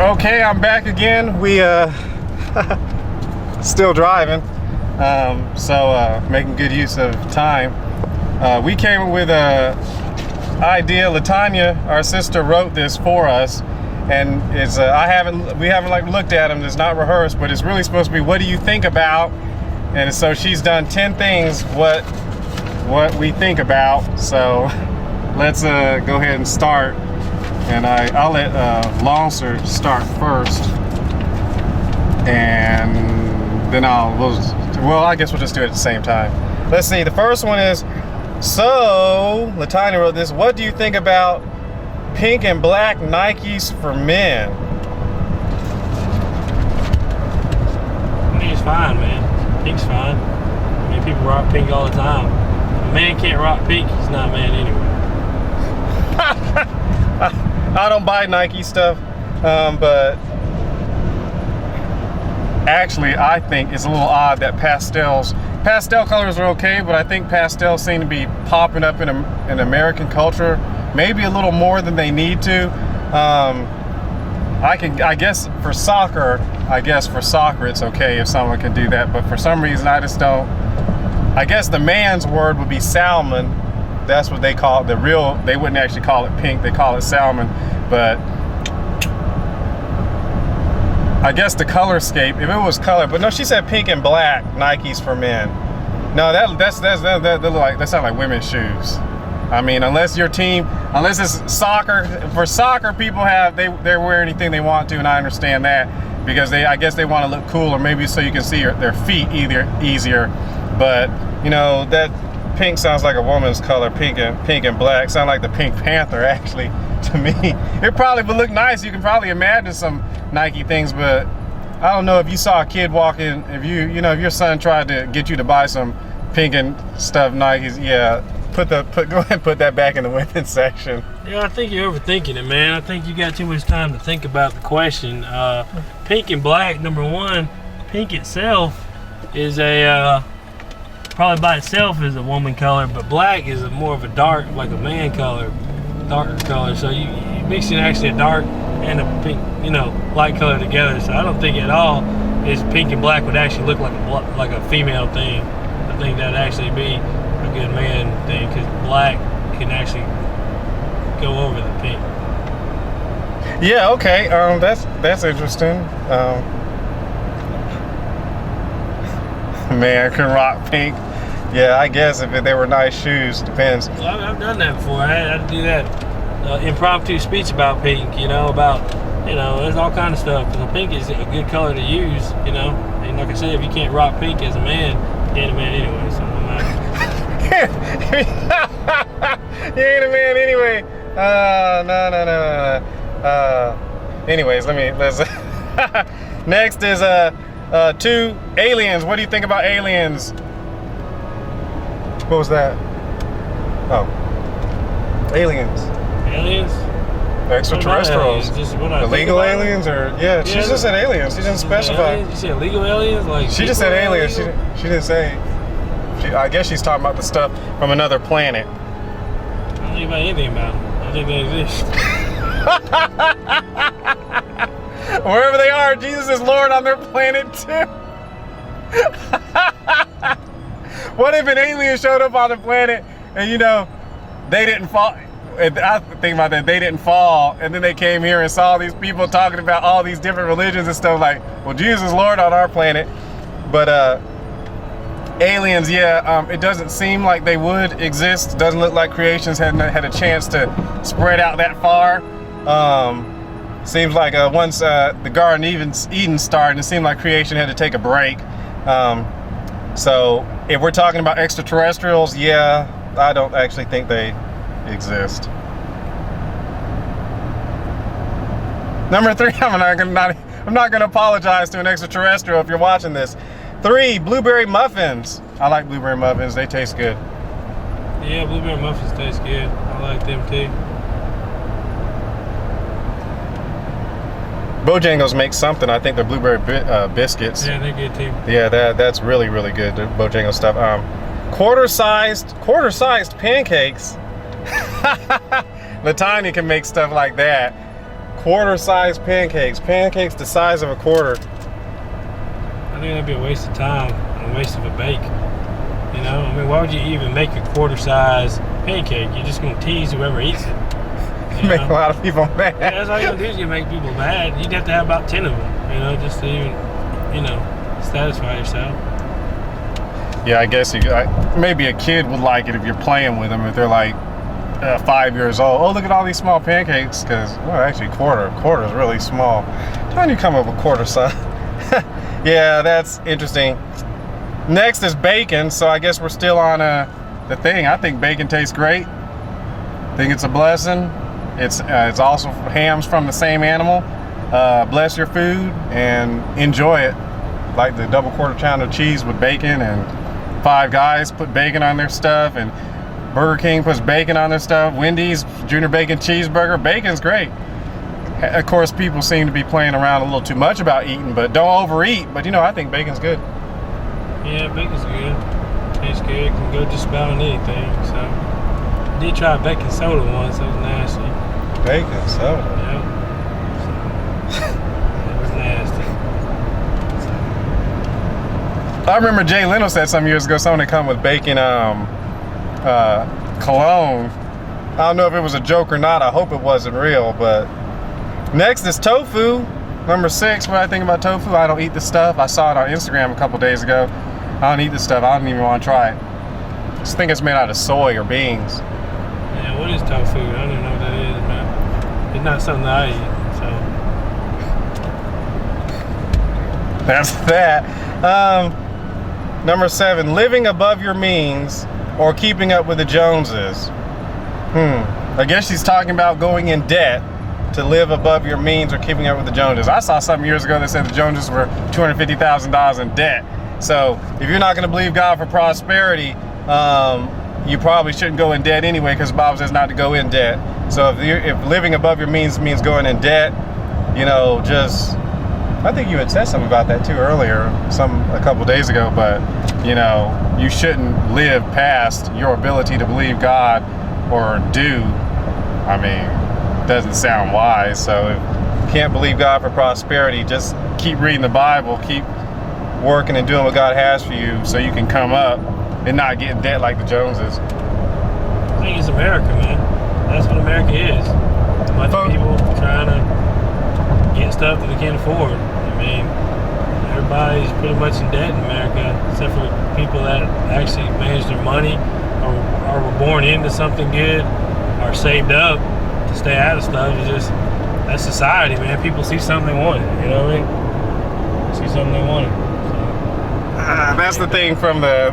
Okay, I'm back again. We still driving, so making good use of time. We came with a idea. Latanya, our sister, wrote this for us, and it's we haven't like looked at them. It's not rehearsed, but it's really supposed to be, what do you think about? And so she's done 10 things what we think about. So let's go ahead and start. And I'll let Longser start first, and then I guess we'll just do it at the same time. Let's see, the first one is, so Latanya wrote this: what do you think about pink and black Nikes for men? I think it's fine, man. Pink's fine. I mean, people rock pink all the time. If a man can't rock pink, he's not a man anyway. I don't buy Nike stuff, but actually I think it's a little odd that pastel colors are okay, but I think pastels seem to be popping up in American culture maybe a little more than they need to. I guess for soccer it's okay if someone can do that, but for some reason I just don't. I guess the man's word would be salmon. That's what they call it. They wouldn't actually call it pink, they call it salmon. But I guess the color scape, if it was color, but no, she said pink and black Nikes for men. No, that sounds like women's shoes. I mean, unless it's soccer, for soccer people they wear anything they want to, and I understand that because I guess they want to look cool, or maybe so you can see their feet easier. But you know, that pink sounds like a woman's color. Pink and black sound like the Pink Panther, actually, to me. It probably would look nice. You can probably imagine some Nike things, but I don't know if you saw a kid walking, if your son tried to get you to buy some pink and stuff Nikes, yeah, go ahead and put that back in the women's section. Yeah, I think you're overthinking it, man. I think you got too much time to think about the question. Pink and black, number one, pink itself is probably by itself is a woman color, but black is more of a dark, like a man color, darker color. So you mixing actually a dark and a pink, light color together. So I don't think at all is pink and black would actually look like a female thing. I think that'd actually be a good man thing, because black can actually go over the pink. Yeah, okay. That's interesting. Man can rock pink. Yeah, I guess if they were nice shoes, depends. Well, I've done that before. I had to do that impromptu speech about pink, there's all kind of stuff. Because pink is a good color to use, And like I said, if you can't rock pink as a man, you ain't a man anyway, so no matter. You ain't a man anyway. No. Anyways, let's next is 2 aliens. What do you think about aliens? What was that? Oh, aliens. Aliens? Extraterrestrials. Illegal aliens, or yeah, she just said aliens. She didn't specify. You said illegal aliens, like she just said aliens. She didn't say. I guess she's talking about the stuff from another planet. I don't think about anything about them. I think they exist. Wherever they are, Jesus is Lord on their planet too. What if an alien showed up on the planet and they didn't fall? I think about that. They didn't fall, and then they came here and saw these people talking about all these different religions and stuff. Like, well, Jesus is Lord on our planet, but aliens, yeah, it doesn't seem like they would exist. Doesn't look like creations had a chance to spread out that far. Seems like once the Garden Eden started, it seemed like creation had to take a break. So if we're talking about extraterrestrials, yeah, I don't actually think they exist. Number 3, I'm not gonna apologize to an extraterrestrial if you're watching this. 3, blueberry muffins. I like blueberry muffins. They taste good. Yeah, blueberry muffins taste good. I like them too. Bojangles make something. I think they're blueberry biscuits. Yeah, they're good too. Yeah, that's really, really good. The Bojangles stuff. Quarter-sized pancakes. Latanya can make stuff like that. Quarter-sized pancakes. Pancakes the size of a quarter. I think that'd be a waste of time and a waste of a bake. You know, I mean, why would you even make a quarter-size pancake? You're just gonna tease whoever eats it. Make a lot of people mad. Yeah, that's all you're gonna do is you make people mad. You'd have to have about 10 of them, you know, just to even, you know, satisfy yourself. Yeah, I guess maybe a kid would like it if you're playing with them. If they're like 5 years old. Oh, look at all these small pancakes. Because, well, actually, quarter is really small. How do you come up with quarter size? Yeah, that's interesting. Next is bacon. So I guess we're still on the thing. I think bacon tastes great. I think it's a blessing. It's also hams from the same animal. Bless your food and enjoy it. Like the double quarter pounder cheese with bacon, and Five Guys put bacon on their stuff, and Burger King puts bacon on their stuff. Wendy's Junior Bacon Cheeseburger. Bacon's great. Of course, people seem to be playing around a little too much about eating, but don't overeat. But you know, I think bacon's good. Yeah, bacon's good. Tastes good. Can go just about on anything. So I did try baking soda once. It was nasty. Bacon soda. Yeah. So, it was nasty. I remember Jay Leno said some years ago something that come with bacon cologne. I don't know if it was a joke or not. I hope it wasn't real. But next is tofu, number 6. What I think about tofu, I don't eat the stuff. I saw it on Instagram a couple days ago. I don't eat the stuff. I don't even want to try it. I just think it's made out of soy or beans. Yeah, what is tofu? I don't even know what that is, man. It's not something that I eat, so. That's that. Number 7, living above your means or keeping up with the Joneses. I guess she's talking about going in debt to live above your means or keeping up with the Joneses. I saw something years ago that said the Joneses were $250,000 in debt. So if you're not going to believe God for prosperity, you probably shouldn't go in debt anyway, because the Bible says not to go in debt. So if living above your means going in debt, you know, just, I think you had said something about that too earlier, a couple days ago, but you know, you shouldn't live past your ability to believe God or do. I mean, doesn't sound wise. So if you can't believe God for prosperity, just keep reading the Bible, keep working and doing what God has for you so you can come up and not get in debt like the Joneses. I think it's America, man. That's what America is. A bunch of people trying to get stuff that they can't afford. I mean, everybody's pretty much in debt in America, except for people that actually manage their money or were born into something good or saved up to stay out of stuff. It's just, that's society, man. People see something they want, you know what I mean? See something they want. So, that's the thing from the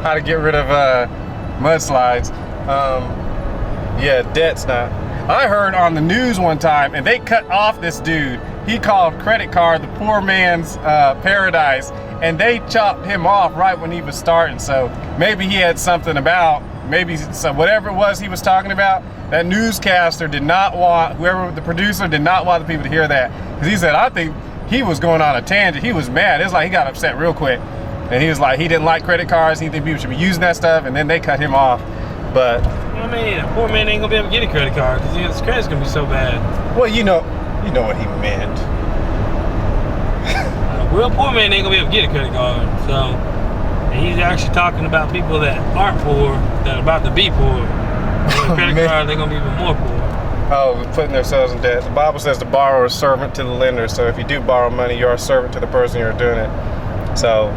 how to get rid of mudslides. Yeah, debt's not. I heard on the news one time, and they cut off this dude. He called credit card the poor man's paradise, and they chopped him off right when he was starting. So maybe he had something about, so whatever it was he was talking about, that newscaster did not want, whoever the producer did not want the people to hear that. Because he said, I think he was going on a tangent. He was mad. It's like he got upset real quick. And he was like, he didn't like credit cards. He didn't think people should be using that stuff. And then they cut him off. But I mean, a poor man ain't gonna be able to get a credit card because his credit's gonna be so bad. Well, you know what he meant. A real poor man ain't gonna be able to get a credit card. So, and he's actually talking about people that aren't poor, that are about to be poor. With a credit card, they're gonna be even more poor. Oh, putting themselves in debt. The Bible says the borrower is servant to the lender. So if you do borrow money, you're a servant to the person you're doing it. So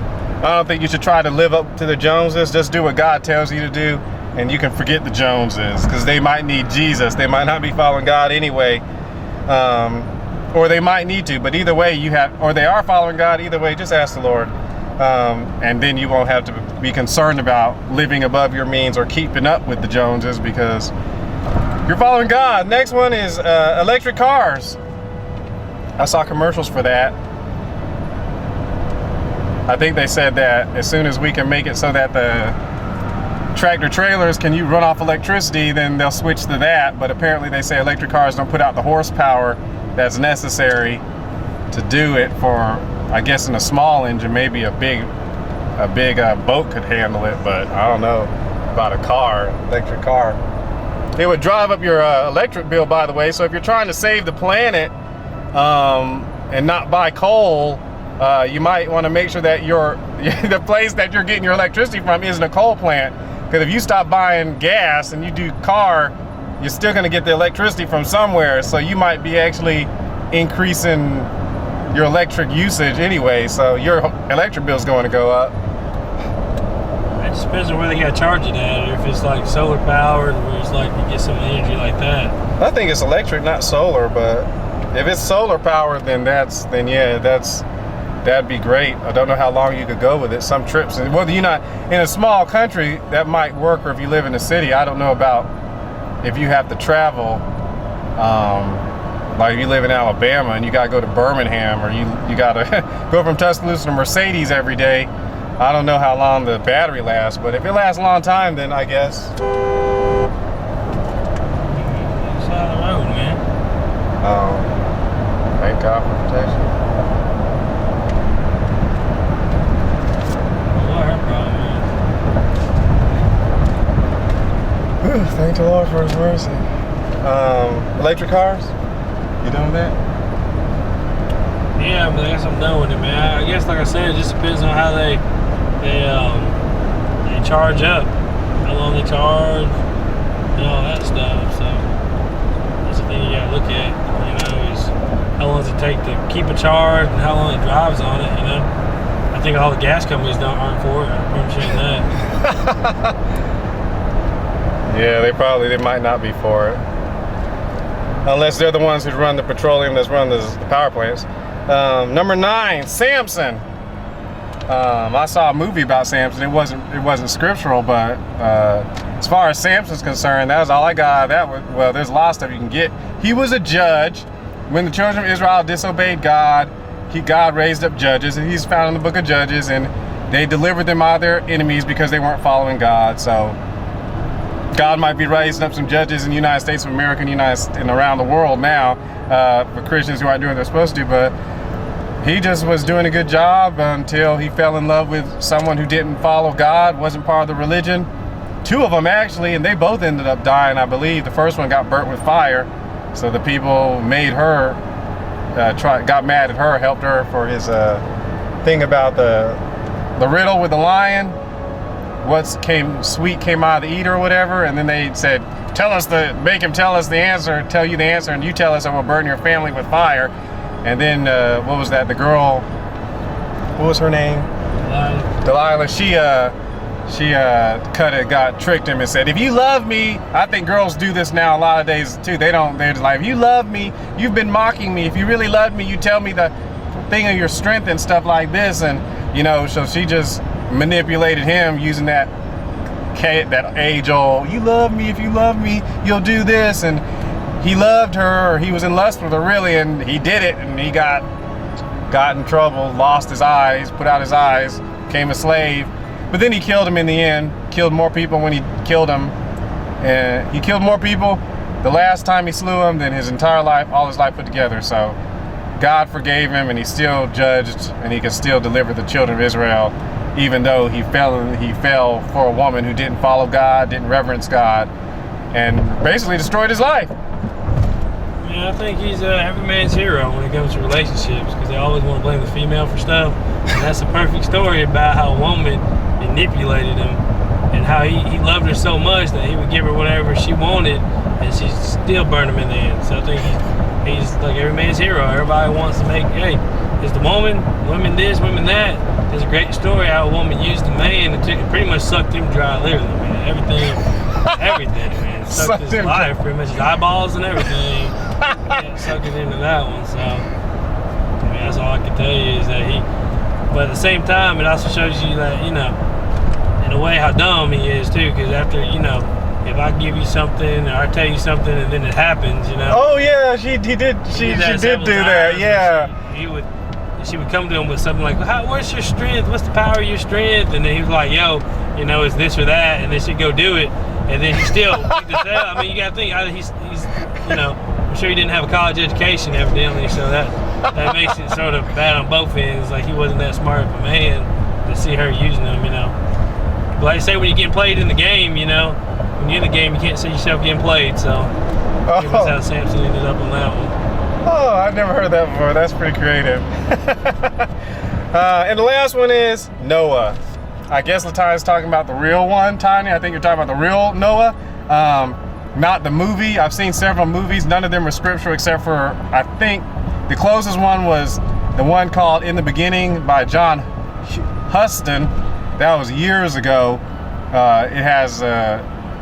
I don't think you should try to live up to the Joneses. Just do what God tells you to do, and you can forget the Joneses, because they might need Jesus. They might not be following God anyway, or they might need to. But either way, or they are following God. Either way, just ask the Lord, and then you won't have to be concerned about living above your means or keeping up with the Joneses, because you're following God. Next one is electric cars. I saw commercials for that. I think they said that as soon as we can make it so that the tractor trailers can you run off electricity, then they'll switch to that. But apparently they say electric cars don't put out the horsepower that's necessary to do it. For, I guess, in a small engine, maybe a big boat could handle it, but I don't know about a car, electric car. it would drive up your electric bill, by the way. So if you're trying to save the planet and not buy coal, you might want to make sure that the place that you're getting your electricity from isn't a coal plant. Because if you stop buying gas and you do car, you're still going to get the electricity from somewhere. So you might be actually increasing your electric usage anyway. So your electric bill is going to go up. It just depends on where they got to charge it at, or if it's like solar powered, where it's like you get some energy like that. I think it's electric, not solar. But if it's solar powered, then yeah, that'd be great. I don't know how long you could go with it. Some trips, and whether you're not in a small country, that might work, or if you live in a city. I don't know about if you have to travel. Like if you live in Alabama and you gotta go to Birmingham, or you gotta go from Tuscaloosa to Mercedes every day. I don't know how long the battery lasts, but if it lasts a long time, then I guess. Side of the road, man. Thank God for protection. Whew, thank the Lord for His mercy. Electric cars? You done with that? Yeah, but I guess I'm done with it, man. I guess, like I said, it just depends on how they charge up, how long they charge, and all that stuff. So that's the thing you gotta look at. You know, is how long does it take to keep it charged, and how long it drives on it. You know, I think all the gas companies aren't for it. I'm saying that. Yeah, they might not be for it. Unless they're the ones who run the petroleum that's run the power plants. Number 9, Samson. I saw a movie about Samson. It wasn't scriptural, but as far as Samson's concerned, that was all I got. Well, there's a lot of stuff you can get. He was a judge. When the children of Israel disobeyed God, God raised up judges, and he's found in the book of Judges, and they delivered them out of their enemies because they weren't following God. So God might be raising up some judges in the United States of America and around the world now for Christians who aren't doing what they're supposed to. But he just was doing a good job until he fell in love with someone who didn't follow God, wasn't part of the religion. 2 of them actually, and they both ended up dying, I believe. The first one got burnt with fire, so the people made her got mad at her, helped her for his thing about the riddle with the lion. Sweet came out of the eater or whatever, and then they said, make him tell us the answer, tell you the answer, and you tell us, and we'll burn your family with fire. And then what was that? The girl, what was her name? Delilah. She got tricked him and said, if you love me, I think girls do this now a lot of days too. They're just like, if you love me, you've been mocking me. If you really love me, you tell me the thing of your strength and stuff like this. And so she just manipulated him using that age-old, you love me, if you love me, you'll do this. And he loved her, or he was in lust with her really, and he did it, and he got in trouble, lost his eyes, put out his eyes, became a slave. But then he killed him in the end, killed more people when he killed him. And he killed more people the last time he slew him than his entire life, all his life put together. So God forgave him, and he's still judged, and he can still deliver the children of Israel, even though he fell for a woman who didn't follow God, didn't reverence God, and basically destroyed his life. Yeah, I think he's every man's hero when it comes to relationships, because they always want to blame the female for stuff. And that's a perfect story about how a woman manipulated him, and how he loved her so much that he would give her whatever she wanted, and she still burned him in the end. So I think he's like every man's hero. Everybody wants to make, hey, it's the woman this, women that. There's a great story how a woman used a man and pretty much sucked him dry, literally, man. Everything, man. Sucked his life, pretty much his eyeballs and everything. Yeah, sucked it into that one. So, I mean, that's all I can tell you is that but at the same time, it also shows you that, in a way, how dumb he is too. Because after, if I give you something or I tell you something and then it happens, Oh yeah, she did do that. Yeah. She would come to him with something like, what's your strength? What's the power of your strength? And then he was like, yo, it's this or that. And then she'd go do it. And then he still, I mean, you got to think, he's I'm sure he didn't have a college education evidently. So that makes it sort of bad on both ends. Like he wasn't that smart of a man to see her using him, But like I say, when you're getting played in the game, you know, when you're in the game, you can't see yourself getting played. So that's how Samson ended up on that one. Oh, I've never heard that before. That's pretty creative. And the last one is Noah. I guess Latany's talking about the real one, Tanya. I think you're talking about the real Noah, not the movie. I've seen several movies. None of them are scriptural except for, I think, the closest one was the one called In the Beginning by John Huston. That was years ago.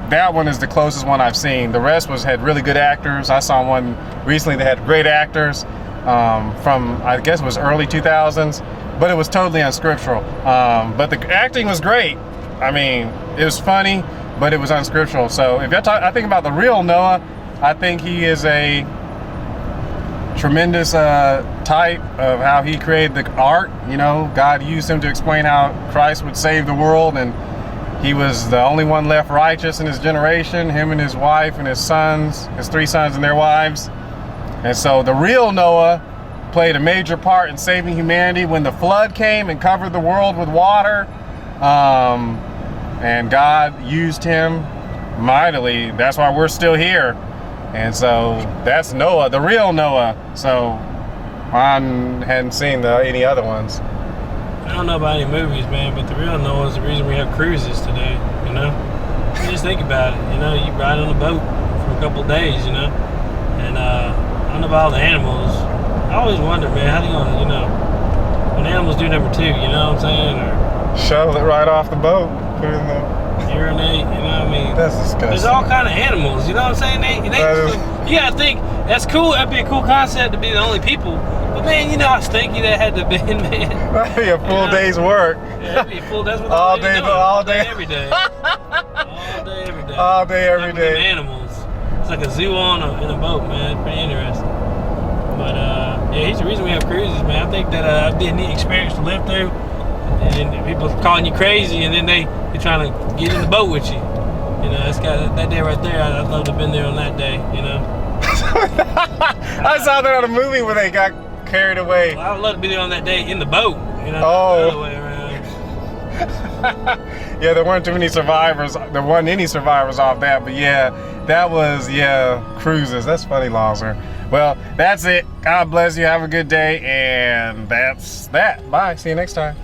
That one is the closest one I've seen. The rest had really good actors. I saw one recently that had great actors from, I guess it was early 2000s, but it was totally unscriptural. But the acting was great. I mean, it was funny, but it was unscriptural. So if I think about the real Noah, I think he is a tremendous type of how he created the art. You know, God used him to explain how Christ would save the world, and he was the only one left righteous in his generation, him and his wife and his sons, his 3 sons and their wives. And so the real Noah played a major part in saving humanity when the flood came and covered the world with water. And God used him mightily. That's why we're still here. And so that's Noah, the real Noah. So I hadn't seen any other ones. I don't know about any movies, man, but the real Noah is the reason we have cruises today, you know? You just think about it, you know, you ride on a boat for a couple of days, you know? And I don't know about all the animals. I always wonder, man, how they gonna, you know, when animals do number 2, you know what I'm saying? Or shovel it right off the boat, put it in the urinate, you know what I mean? That's disgusting. There's all kind of animals, you know what I'm saying? You gotta think, that's cool, that'd be a cool concept to be the only people. But man, you know how stinky that had to be, man. That'd be a full day's work. Yeah, that'd be a full, that's what all day, every day. All day, every day. All day, every day. Animals. It's like a zoo in a boat, man. It's pretty interesting. But yeah, he's the reason we have cruises, man. I think that it'd be a neat experience to live through. And people calling you crazy, and then they're trying to get in the boat with you. You know, it's got that day right there. I'd love to have been there on that day. You know. I saw that on a movie where they got carried away. Well, I would love to be there on that day in the boat. You know, the other way around. Yeah, there weren't too many survivors. There weren't any survivors off that, but yeah, that was cruises. That's funny, Lawser. Well, that's it. God bless you. Have a good day, and that's that. Bye. See you next time.